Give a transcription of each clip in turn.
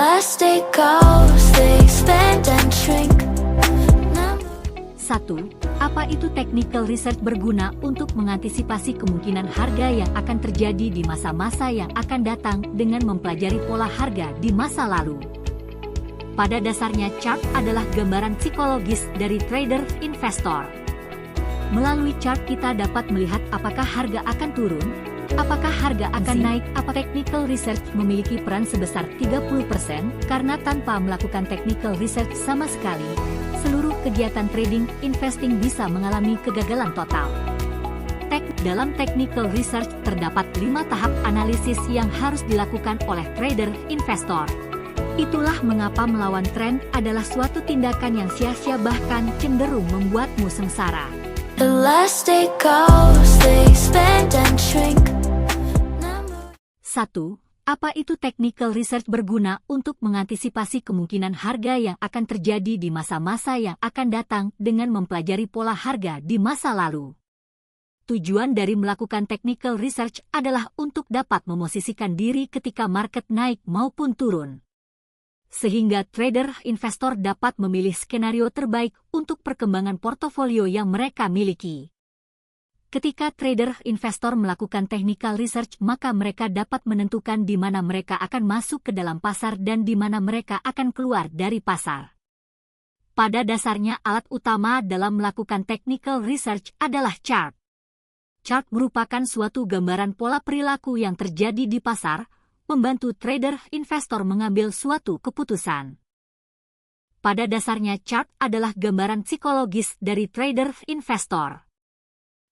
Elastic goes, they expand and shrink. 1. Apa itu technical research berguna untuk mengantisipasi kemungkinan harga yang akan terjadi di masa-masa yang akan datang dengan mempelajari pola harga di masa lalu? Pada dasarnya, chart adalah gambaran psikologis dari trader investor. Melalui chart kita dapat melihat apakah harga akan turun, apakah harga akan naik. Technical research memiliki peran sebesar 30% karena tanpa melakukan technical research sama sekali, seluruh kegiatan trading investing bisa mengalami kegagalan total. Dalam technical research terdapat 5 tahap analisis yang harus dilakukan oleh trader investor. Itulah mengapa melawan tren adalah suatu tindakan yang sia-sia, bahkan cenderung membuatmu sengsara. Elastic goes, they expand and shrink. 1. Apa itu technical research berguna untuk mengantisipasi kemungkinan harga yang akan terjadi di masa-masa yang akan datang dengan mempelajari pola harga di masa lalu? Tujuan dari melakukan technical research adalah untuk dapat memosisikan diri ketika market naik maupun turun, sehingga trader investor dapat memilih skenario terbaik untuk perkembangan portofolio yang mereka miliki. Ketika trader investor melakukan technical research, maka mereka dapat menentukan di mana mereka akan masuk ke dalam pasar dan di mana mereka akan keluar dari pasar. Pada dasarnya, alat utama dalam melakukan technical research adalah chart. Chart merupakan suatu gambaran pola perilaku yang terjadi di pasar, membantu trader investor mengambil suatu keputusan. Pada dasarnya, chart adalah gambaran psikologis dari trader investor.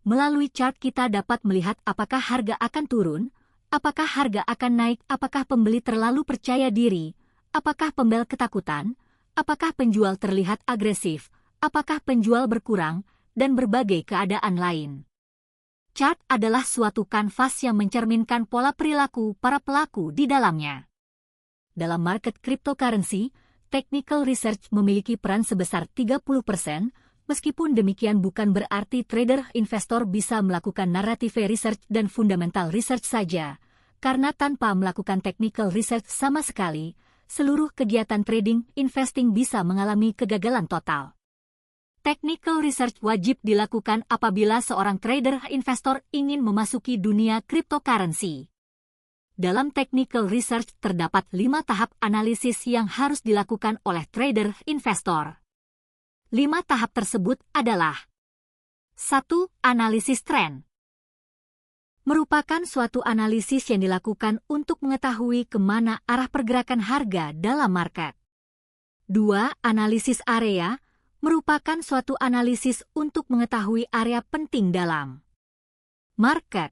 Melalui chart kita dapat melihat apakah harga akan turun, apakah harga akan naik, apakah pembeli terlalu percaya diri, apakah pembeli ketakutan, apakah penjual terlihat agresif, apakah penjual berkurang, dan berbagai keadaan lain. Chart adalah suatu kanvas yang mencerminkan pola perilaku para pelaku di dalamnya. Dalam market cryptocurrency, technical research memiliki peran sebesar 30%, meskipun demikian bukan berarti trader investor bisa melakukan narrative research dan fundamental research saja, karena tanpa melakukan technical research sama sekali, seluruh kegiatan trading investing bisa mengalami kegagalan total. Technical research wajib dilakukan apabila seorang trader investor ingin memasuki dunia cryptocurrency. Dalam technical research terdapat 5 tahap analisis yang harus dilakukan oleh trader investor. 5 tahap tersebut adalah: 1. Analisis tren. Merupakan suatu analisis yang dilakukan untuk mengetahui kemana arah pergerakan harga dalam market. 2. Analisis area. Merupakan suatu analisis untuk mengetahui area penting dalam market.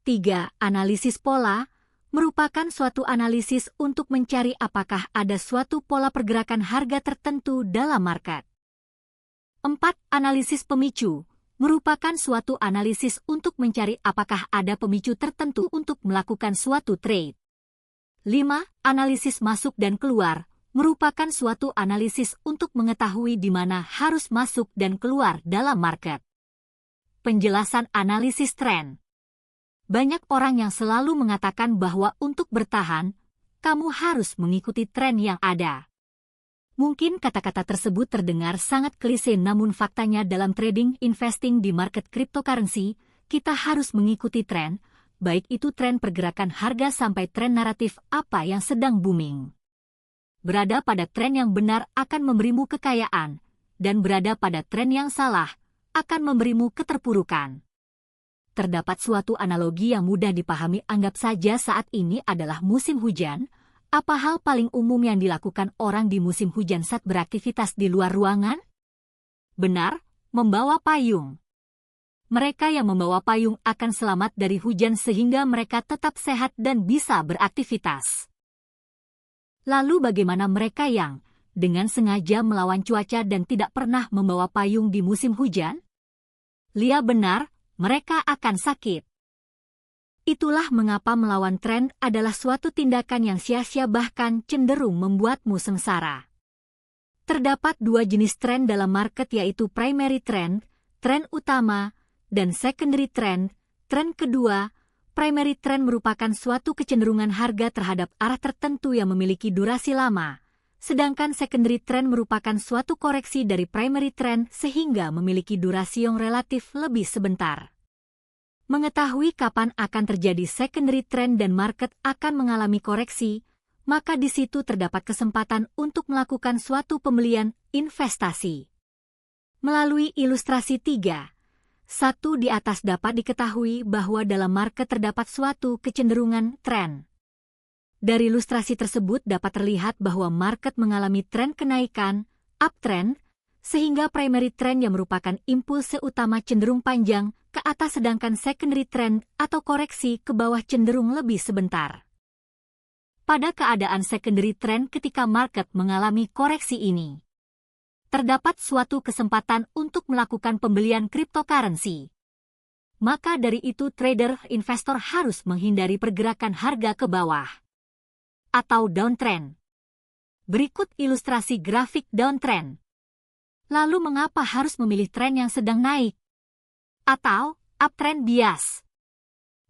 3. Analisis pola. Merupakan suatu analisis untuk mencari apakah ada suatu pola pergerakan harga tertentu dalam market. 4. Analisis pemicu. Merupakan suatu analisis untuk mencari apakah ada pemicu tertentu untuk melakukan suatu trade. 5. Analisis masuk dan keluar. Merupakan suatu analisis untuk mengetahui di mana harus masuk dan keluar dalam market. Penjelasan analisis tren. Banyak orang yang selalu mengatakan bahwa untuk bertahan, kamu harus mengikuti tren yang ada. Mungkin kata-kata tersebut terdengar sangat klise, namun faktanya dalam trading investing di market cryptocurrency, kita harus mengikuti tren, baik itu tren pergerakan harga sampai tren naratif apa yang sedang booming. Berada pada tren yang benar akan memberimu kekayaan, dan berada pada tren yang salah akan memberimu keterpurukan. Terdapat suatu analogi yang mudah dipahami. Anggap saja saat ini adalah musim hujan. Apa hal paling umum yang dilakukan orang di musim hujan saat beraktivitas di luar ruangan? Benar, membawa payung. Mereka yang membawa payung akan selamat dari hujan sehingga mereka tetap sehat dan bisa beraktivitas. Lalu bagaimana mereka yang dengan sengaja melawan cuaca dan tidak pernah membawa payung di musim hujan? Lia benar, mereka akan sakit. Itulah mengapa melawan tren adalah suatu tindakan yang sia-sia, bahkan cenderung membuatmu sengsara. Terdapat 2 jenis tren dalam market, yaitu primary trend, tren utama, dan secondary trend, tren kedua. Primary trend merupakan suatu kecenderungan harga terhadap arah tertentu yang memiliki durasi lama, sedangkan secondary trend merupakan suatu koreksi dari primary trend sehingga memiliki durasi yang relatif lebih sebentar. Mengetahui kapan akan terjadi secondary trend dan market akan mengalami koreksi, maka di situ terdapat kesempatan untuk melakukan suatu pembelian investasi. Melalui ilustrasi 3, 1 di atas dapat diketahui bahwa dalam market terdapat suatu kecenderungan tren. Dari ilustrasi tersebut dapat terlihat bahwa market mengalami tren kenaikan, uptrend, sehingga primary trend yang merupakan impulse utama cenderung panjang ke atas sedangkan secondary trend atau koreksi ke bawah cenderung lebih sebentar. Pada keadaan secondary trend ketika market mengalami koreksi ini, terdapat suatu kesempatan untuk melakukan pembelian cryptocurrency. Maka dari itu trader investor harus menghindari pergerakan harga ke bawah atau downtrend. Berikut ilustrasi grafik downtrend. Lalu mengapa harus memilih tren yang sedang naik atau uptrend bias?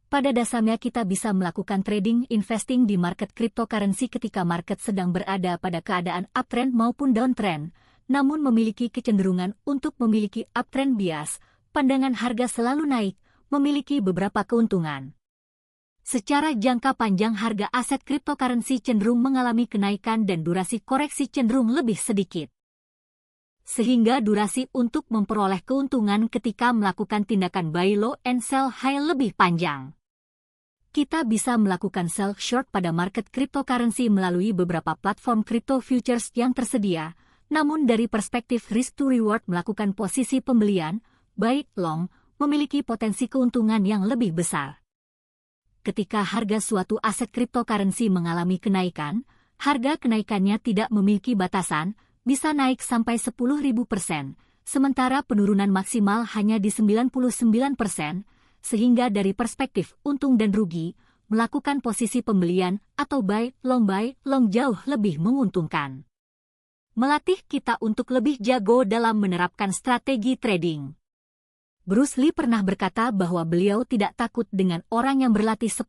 Pada dasarnya kita bisa melakukan trading investing di market cryptocurrency ketika market sedang berada pada keadaan uptrend maupun downtrend, namun memiliki kecenderungan untuk memiliki uptrend bias, pandangan harga selalu naik, memiliki beberapa keuntungan. Secara jangka panjang harga aset cryptocurrency cenderung mengalami kenaikan dan durasi koreksi cenderung lebih sedikit. Sehingga durasi untuk memperoleh keuntungan ketika melakukan tindakan buy low and sell high lebih panjang. Kita bisa melakukan sell short pada market cryptocurrency melalui beberapa platform crypto futures yang tersedia, namun dari perspektif risk to reward melakukan posisi pembelian, buy long, memiliki potensi keuntungan yang lebih besar. Ketika harga suatu aset cryptocurrency mengalami kenaikan, harga kenaikannya tidak memiliki batasan, bisa naik sampai 10.000%, sementara penurunan maksimal hanya di 99%, sehingga dari perspektif untung dan rugi, melakukan posisi pembelian atau buy long jauh lebih menguntungkan. Melatih kita untuk lebih jago dalam menerapkan strategi trading. Bruce Lee pernah berkata bahwa beliau tidak takut dengan orang yang berlatih 10.000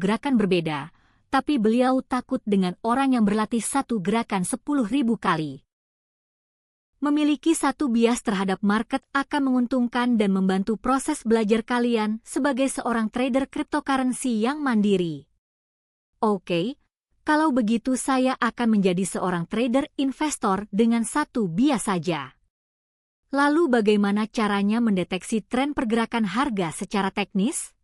gerakan berbeda, tapi beliau takut dengan orang yang berlatih satu gerakan 10.000 kali. Memiliki satu bias terhadap market akan menguntungkan dan membantu proses belajar kalian sebagai seorang trader cryptocurrency yang mandiri. Oke. Kalau begitu saya akan menjadi seorang trader investor dengan satu bias saja. Lalu bagaimana caranya mendeteksi tren pergerakan harga secara teknis?